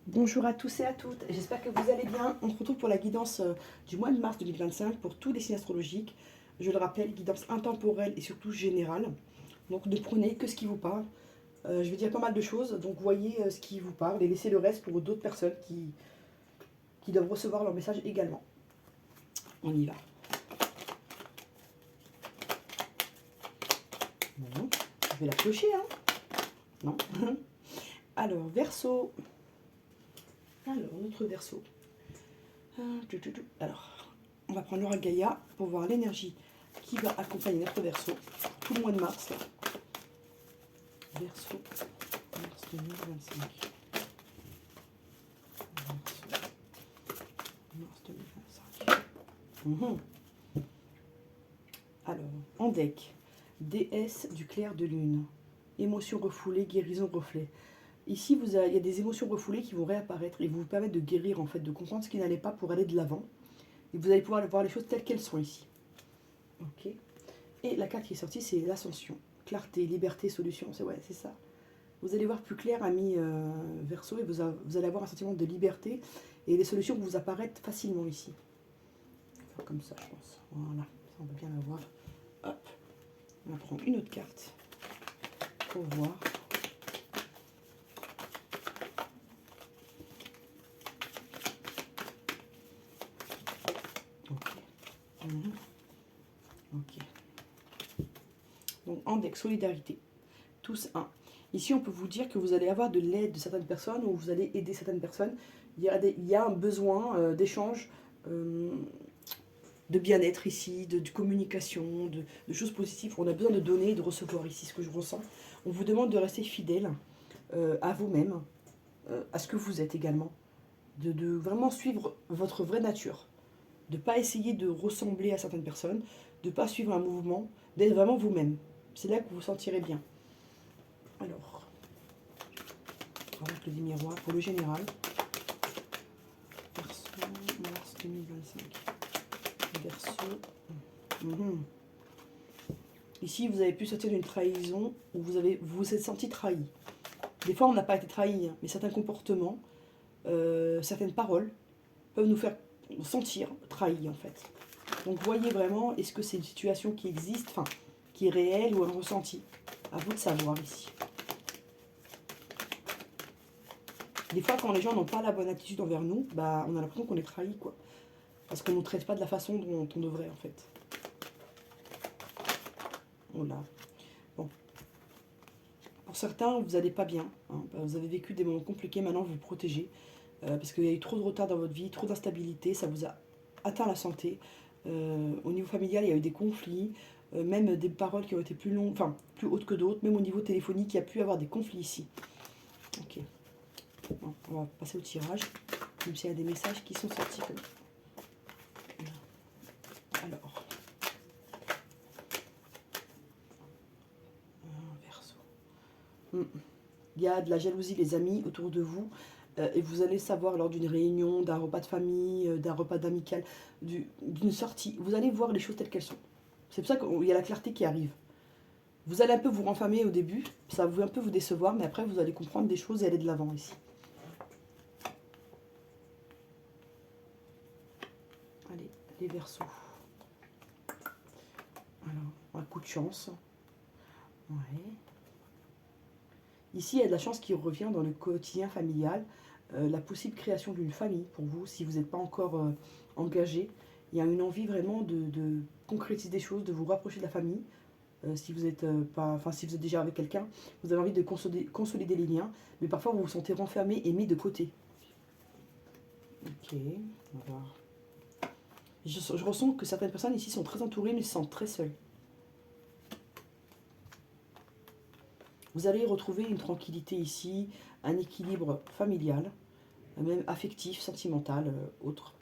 Bonjour à tous et à toutes, j'espère que vous allez bien. On se retrouve pour la guidance du mois de mars 2025 pour tous les signes astrologiques. Je le rappelle, guidance intemporelle et surtout générale. Donc ne prenez que ce qui vous parle. Je vais dire pas mal de choses, donc voyez ce qui vous parle et laissez le reste pour d'autres personnes qui doivent recevoir leur message également. On y va. Bon, je vais la clocher, hein. Non. Alors, Verseau. Alors, notre Verseau. Alors, on va prendre Laura Gaïa pour voir l'énergie qui va accompagner notre Verseau tout le mois de mars. Là. Verseau, mars 2025. Verseau, mars 2025. Alors, en deck, déesse du clair de lune. Émotions refoulées, guérison reflet. Ici, il y a des émotions refoulées qui vont réapparaître et vous permettre de guérir, en fait, de comprendre ce qui n'allait pas pour aller de l'avant. Et vous allez pouvoir voir les choses telles qu'elles sont ici. Ok. Et la carte qui est sortie, c'est l'ascension. Clarté, liberté, solution. C'est ça. Vous allez voir plus clair, ami Verseau, et vous allez avoir un sentiment de liberté et des solutions vous apparaître facilement ici. Enfin, comme ça, je pense. Voilà, ça on va bien la voir. Hop, on va prendre une autre carte pour voir. Ok. Ok. Donc, index, solidarité. Tous un. Ici, on peut vous dire que vous allez avoir de l'aide de certaines personnes ou vous allez aider certaines personnes. Il y a un besoin d'échange, de bien-être ici, de communication, de choses positives. On a besoin de donner et de recevoir ici, ce que je ressens. On vous demande de rester fidèle à vous-même, à ce que vous êtes également. De vraiment suivre votre vraie nature. De ne pas essayer de ressembler à certaines personnes, de ne pas suivre un mouvement, d'être vraiment vous-même. C'est là que vous vous sentirez bien. Alors, on va mettre le miroir pour le général. Verseau, mars 2025. Verseau. Ici, vous avez pu sortir d'une trahison où vous vous êtes senti trahi. Des fois, on n'a pas été trahi, hein, mais certains comportements, certaines paroles peuvent nous faire sentir trahis en fait. Donc, voyez vraiment, est-ce que c'est une situation qui existe, enfin, qui est réelle ou un ressenti. À vous de savoir ici. Des fois, quand les gens n'ont pas la bonne attitude envers nous, bah, on a l'impression qu'on est trahi, quoi. Parce qu'on ne nous traite pas de la façon dont on devrait, en fait. Voilà. Bon. Pour certains, vous n'allez pas bien. Hein. Vous avez vécu des moments compliqués, maintenant vous vous protégez. Parce qu'il y a eu trop de retard dans votre vie, trop d'instabilité, ça vous a atteint la santé. Au niveau familial, il y a eu des conflits, même des paroles qui ont été plus longues, enfin plus hautes que d'autres, même au niveau téléphonique, il y a pu y avoir des conflits ici. Ok. Bon, on va passer au tirage, même s'il y a des messages qui sont sortis comme ça. Alors, Verseau. Il y a de la jalousie, les amis, autour de vous. Et vous allez savoir lors d'une réunion, d'un repas de famille, d'un repas d'amical, d'une sortie. Vous allez voir les choses telles qu'elles sont. C'est pour ça qu'il y a la clarté qui arrive. Vous allez un peu vous renfermer au début, ça va un peu vous décevoir, mais après vous allez comprendre des choses et aller de l'avant ici. Allez, les Verseaux. Alors, un coup de chance. Ouais. Ici, il y a de la chance qui revient dans le quotidien familial. La possible création d'une famille pour vous, si vous n'êtes pas encore engagé. Il y a une envie vraiment de concrétiser des choses, de vous rapprocher de la famille. Si vous êtes pas, enfin si vous êtes déjà avec quelqu'un, vous avez envie de consolider les liens, mais parfois vous vous sentez renfermé et mis de côté. Ok, on va voir. Je ressens que certaines personnes ici sont très entourées, mais se sentent très seules. Vous allez retrouver une tranquillité ici, un équilibre familial, même affectif, sentimental, autre.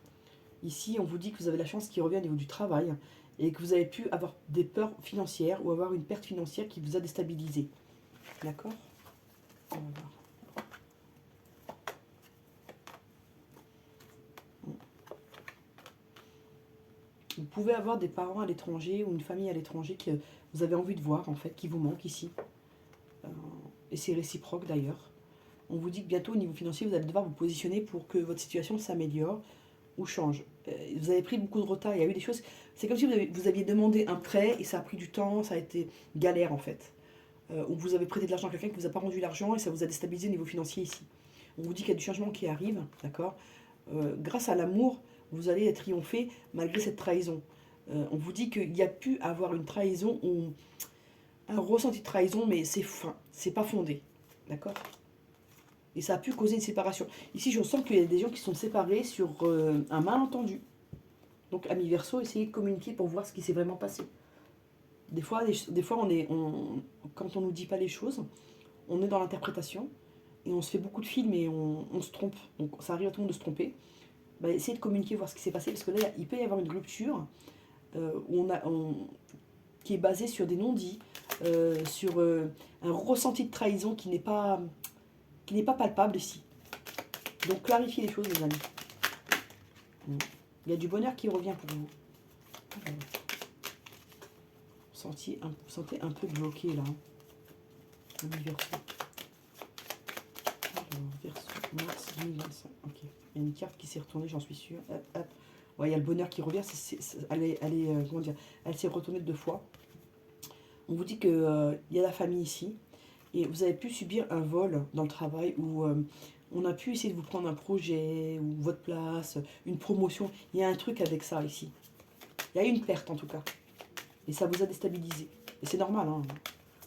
Ici, on vous dit que vous avez la chance qui revient au niveau du travail et que vous avez pu avoir des peurs financières ou avoir une perte financière qui vous a déstabilisé. D'accord? On va voir. Vous pouvez avoir des parents à l'étranger ou une famille à l'étranger que vous avez envie de voir, en fait, qui vous manque ici. Et c'est réciproque d'ailleurs. On vous dit que bientôt, au niveau financier, vous allez devoir vous positionner pour que votre situation s'améliore ou change. Vous avez pris beaucoup de retard, il y a eu des choses... C'est comme si vous aviez demandé un prêt et ça a pris du temps, ça a été galère en fait. Ou vous avez prêté de l'argent à quelqu'un qui ne vous a pas rendu l'argent et ça vous a déstabilisé au niveau financier ici. On vous dit qu'il y a du changement qui arrive, d'accord. Grâce à l'amour, vous allez triompher malgré cette trahison. On vous dit qu'il y a pu avoir une trahison ou un ressenti de trahison, mais c'est fin, c'est pas fondé, d'accord. Et ça a pu causer une séparation. Ici, je sens qu'il y a des gens qui sont séparés sur un malentendu. Donc, amis Verseau, essayez de communiquer pour voir ce qui s'est vraiment passé. Des fois, quand on ne nous dit pas les choses, on est dans l'interprétation et on se fait beaucoup de films et on se trompe. Donc, ça arrive à tout le monde de se tromper. Bah, essayez de communiquer, voir ce qui s'est passé, parce que là, il peut y avoir une rupture qui est basée sur des non-dits, sur un ressenti de trahison qui n'est pas palpable ici. Donc clarifiez les choses, les amis. Il y a du bonheur qui revient pour vous. Vous sentez un peu bloqué là. Verseau. Alors, Verseau, mars 2025. Ok. Il y a une carte qui s'est retournée, j'en suis sûre. Hop, hop. Ouais, il y a le bonheur qui revient. Comment dire, elle s'est retournée 2 fois. On vous dit qu'il y a la famille ici. Et vous avez pu subir un vol dans le travail où on a pu essayer de vous prendre un projet ou votre place, une promotion. Il y a un truc avec ça ici. Il y a eu une perte en tout cas. Et ça vous a déstabilisé. Et c'est normal, hein,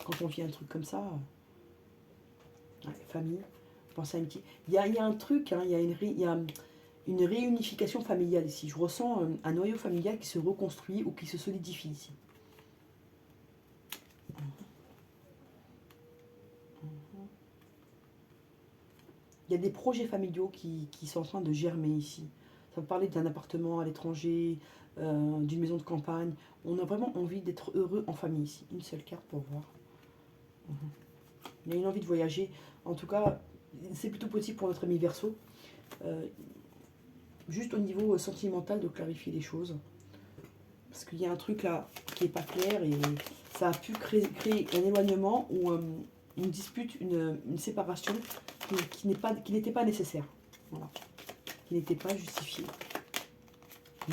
quand on vit un truc comme ça. Ouais, famille, pensez à amitié. Il y a un truc, hein, il y a une réunification familiale ici. Je ressens un noyau familial qui se reconstruit ou qui se solidifie ici. Il y a des projets familiaux qui sont en train de germer ici. Ça peut parler d'un appartement à l'étranger, d'une maison de campagne. On a vraiment envie d'être heureux en famille ici. Une seule carte pour voir. Il y a une envie de voyager. En tout cas, c'est plutôt possible pour notre ami Verseau. Juste au niveau sentimental, de clarifier les choses. Parce qu'il y a un truc là qui n'est pas clair et ça a pu créer un éloignement ou une dispute, une séparation qui n'était pas nécessaire. Voilà. Qui n'était pas justifiée.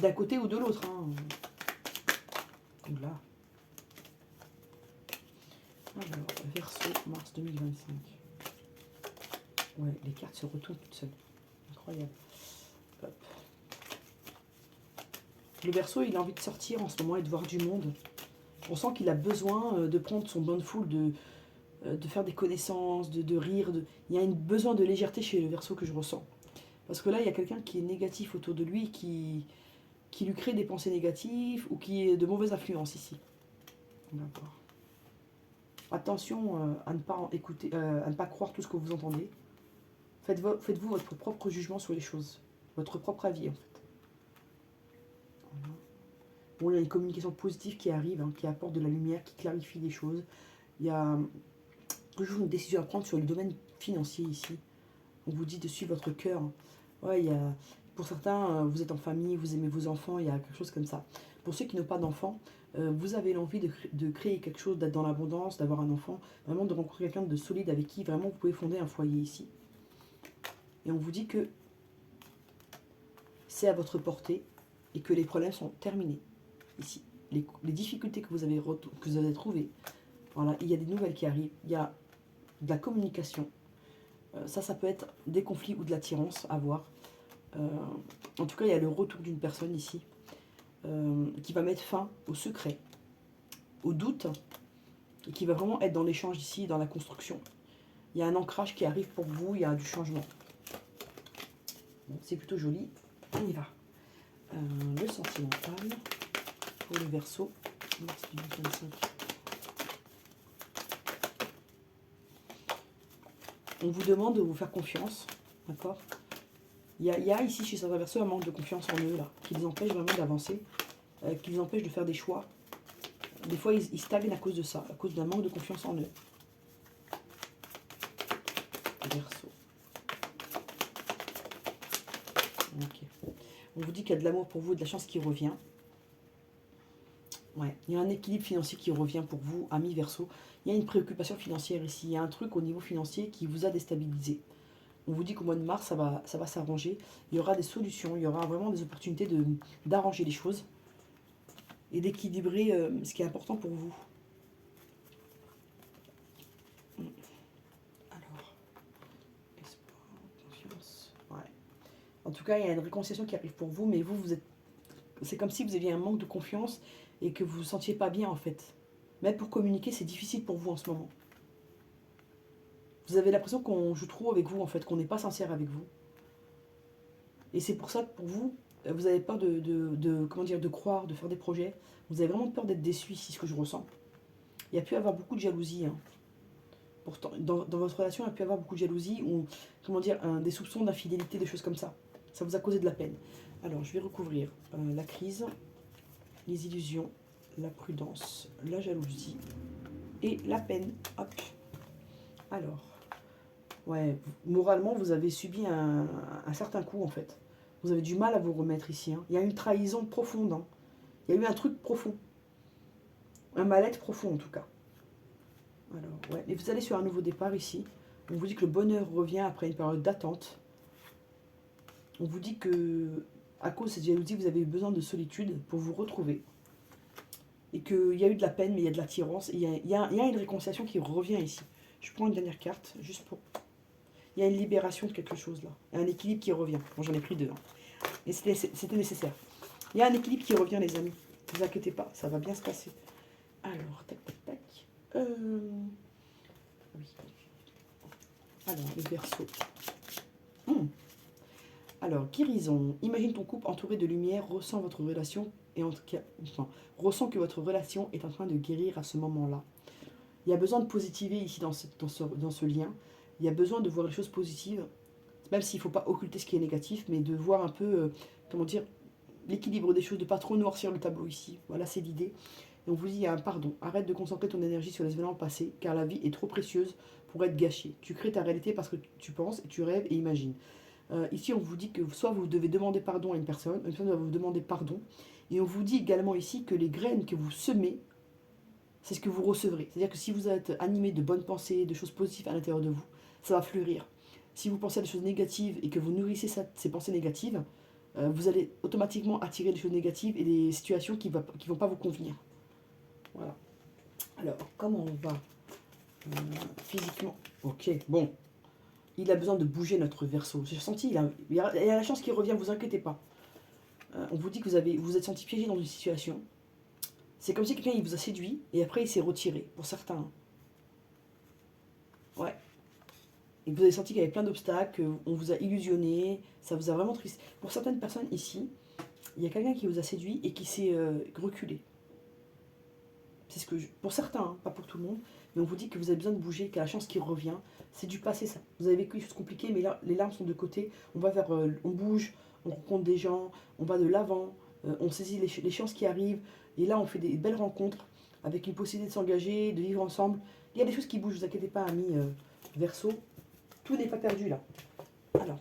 D'un côté ou de l'autre. Hein. Là. Alors, Verseau, mars 2025. Ouais, les cartes se retournent toutes seules. Incroyable. Hop. Le Verseau, il a envie de sortir en ce moment et de voir du monde. On sent qu'il a besoin de prendre son bain de foule, de faire des connaissances, de rire. Il y a un besoin de légèreté chez le Verseau que je ressens. Parce que là, il y a quelqu'un qui est négatif autour de lui, qui lui crée des pensées négatives ou qui est de mauvaise influence ici. D'accord. Attention à ne pas écouter, à ne pas croire tout ce que vous entendez. Faites-vous votre propre jugement sur les choses, votre propre avis en fait. Voilà. Bon, il y a une communication positive qui arrive, hein, qui apporte de la lumière, qui clarifie les choses. Il y a toujours une décision à prendre sur le domaine financier ici. On vous dit de suivre votre cœur. Ouais, pour certains, vous êtes en famille, vous aimez vos enfants, il y a quelque chose comme ça. Pour ceux qui n'ont pas d'enfants, vous avez l'envie de créer quelque chose, d'être dans l'abondance, d'avoir un enfant, vraiment de rencontrer quelqu'un de solide avec qui vraiment vous pouvez fonder un foyer ici. Et on vous dit que c'est à votre portée et que les problèmes sont terminés ici. Les difficultés que vous avez trouvées, voilà, il y a des nouvelles qui arrivent, il y a de la communication. Ça peut être des conflits ou de l'attirance à voir. En tout cas, il y a le retour d'une personne ici qui va mettre fin au secret, au doute, et qui va vraiment être dans l'échange ici, dans la construction. Il y a un ancrage qui arrive pour vous, il y a du changement. Bon, c'est plutôt joli. On y va. Le sentimental pour le Verseau, mars 2025. On vous demande de vous faire confiance, d'accord. Il y a ici chez certains Verseaux un manque de confiance en eux, là, qui les empêche vraiment d'avancer, qui les empêche de faire des choix. Des fois, ils stagnent à cause de ça, à cause d'un manque de confiance en eux. Verseau. Ok. On vous dit qu'il y a de l'amour pour vous et de la chance qui revient. Ouais, il y a un équilibre financier qui revient pour vous, amis Verseau. Il y a une préoccupation financière ici. Il y a un truc au niveau financier qui vous a déstabilisé. On vous dit qu'au mois de mars, ça va s'arranger. Il y aura des solutions, il y aura vraiment des opportunités d'arranger les choses et d'équilibrer ce qui est important pour vous. Alors, espoir, confiance. Ouais. En tout cas, il y a une réconciliation qui arrive pour vous, mais vous êtes. C'est comme si vous aviez un manque de confiance et que vous ne vous sentiez pas bien en fait. Même pour communiquer, c'est difficile pour vous en ce moment. Vous avez l'impression qu'on joue trop avec vous en fait, qu'on n'est pas sincère avec vous. Et c'est pour ça que pour vous, vous avez peur comment dire, de croire, de faire des projets. Vous avez vraiment peur d'être déçu ici, ce que je ressens. Il y a pu avoir beaucoup de jalousie. Hein. Pourtant, dans votre relation, il y a pu avoir beaucoup de jalousie ou, comment dire, des soupçons d'infidélité, des choses comme ça. Ça vous a causé de la peine. Alors, je vais recouvrir la crise, les illusions, la prudence, la jalousie et la peine. Hop. Alors, ouais, moralement, vous avez subi un certain coup, en fait. Vous avez du mal à vous remettre ici. Hein. Il y a une trahison profonde. Hein. Il y a eu un truc profond. Un mal-être profond, en tout cas. Alors, ouais. Et vous allez sur un nouveau départ ici. On vous dit que le bonheur revient après une période d'attente. On vous dit que, à cause de cette jalousie, vous avez eu besoin de solitude pour vous retrouver. Et qu'il y a eu de la peine, mais il y a de l'attirance. Il y a une réconciliation qui revient ici. Je prends une dernière carte, juste pour... Il y a une libération de quelque chose là. Un équilibre qui revient. Bon, j'en ai pris deux. Hein. Et c'était nécessaire. Il y a un équilibre qui revient, les amis. Ne vous inquiétez pas, ça va bien se passer. Alors, tac, tac, tac. Oui. Alors, le Verseau. Alors, guérison. Imagine ton couple entouré de lumière, ressent votre relation et ressent que votre relation est en train de guérir à ce moment-là. Il y a besoin de positiver ici dans ce lien. Il y a besoin de voir les choses positives, même s'il ne faut pas occulter ce qui est négatif, mais de voir un peu, comment dire, l'équilibre des choses, de ne pas trop noircir le tableau ici. Voilà, c'est l'idée. Et on vous dit, il y a un pardon. Arrête de concentrer ton énergie sur les événements passés, car la vie est trop précieuse pour être gâchée. Tu crées ta réalité parce que tu penses, et tu rêves et imagines. Ici, on vous dit que soit vous devez demander pardon à une personne doit vous demander pardon. Et on vous dit également ici que les graines que vous semez, c'est ce que vous recevrez. C'est-à-dire que si vous êtes animé de bonnes pensées, de choses positives à l'intérieur de vous, ça va fleurir. Si vous pensez à des choses négatives et que vous nourrissez ces pensées négatives, vous allez automatiquement attirer des choses négatives et des situations qui ne vont pas vous convenir. Voilà. Alors, comment on va physiquement? Ok, bon. Il a besoin de bouger notre Verseau. J'ai senti, il y a la chance qui revient, vous inquiétez pas. On vous dit que vous êtes senti piégé dans une situation. C'est comme si quelqu'un il vous a séduit et après il s'est retiré, pour certains. Ouais. Et vous avez senti qu'il y avait plein d'obstacles, on vous a illusionné, ça vous a vraiment triste. Pour certaines personnes ici, il y a quelqu'un qui vous a séduit et qui s'est reculé. C'est ce que pour certains, hein, pas pour tout le monde, mais on vous dit que vous avez besoin de bouger, qu'il y a la chance qui revient. C'est du passé ça. Vous avez vécu des choses compliquées, mais là, les larmes sont de côté. On va vers, on bouge, on rencontre des gens, on va de l'avant, on saisit les chances qui arrivent. Et là, on fait des belles rencontres avec une possibilité de s'engager, de vivre ensemble. Il y a des choses qui bougent, ne vous inquiétez pas, amis Verseau. Tout n'est pas perdu là. Alors,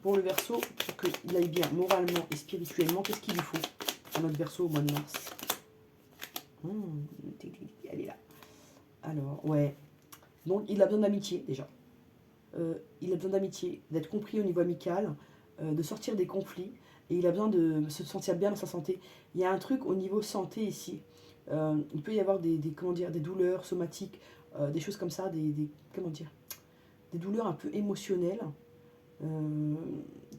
pour le Verseau, pour qu'il aille bien moralement et spirituellement, qu'est-ce qu'il lui faut à notre Verseau au mois de mars? Elle est là. Alors, ouais. Donc, il a besoin d'amitié, déjà. Il a besoin d'amitié, d'être compris au niveau amical, de sortir des conflits. Et il a besoin de se sentir bien dans sa santé. Il y a un truc au niveau santé ici. Il peut y avoir comment dire, des douleurs somatiques, des choses comme ça, comment dire, des douleurs un peu émotionnelles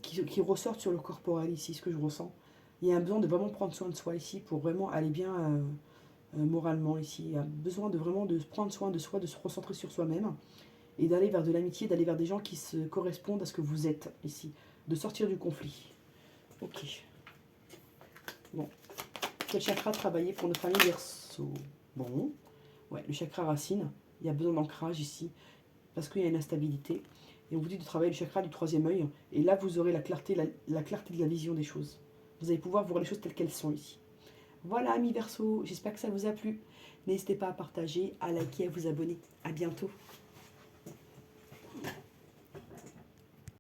qui ressortent sur le corporel ici, ce que je ressens. Il y a un besoin de vraiment prendre soin de soi ici pour vraiment aller bien moralement ici. Il y a besoin de vraiment de prendre soin de soi, de se recentrer sur soi-même et d'aller vers de l'amitié, d'aller vers des gens qui se correspondent à ce que vous êtes ici, de sortir du conflit. Ok. Bon. Quel chakra travailler pour notre ami Verseau? Bon. Ouais, le chakra racine. Il y a besoin d'ancrage ici parce qu'il y a une instabilité. Et on vous dit de travailler le chakra du troisième œil. Et là, vous aurez la clarté de la vision des choses. Vous allez pouvoir voir les choses telles qu'elles sont ici. Voilà, amis Verseau, j'espère que ça vous a plu. N'hésitez pas à partager, à liker, à vous abonner. À bientôt.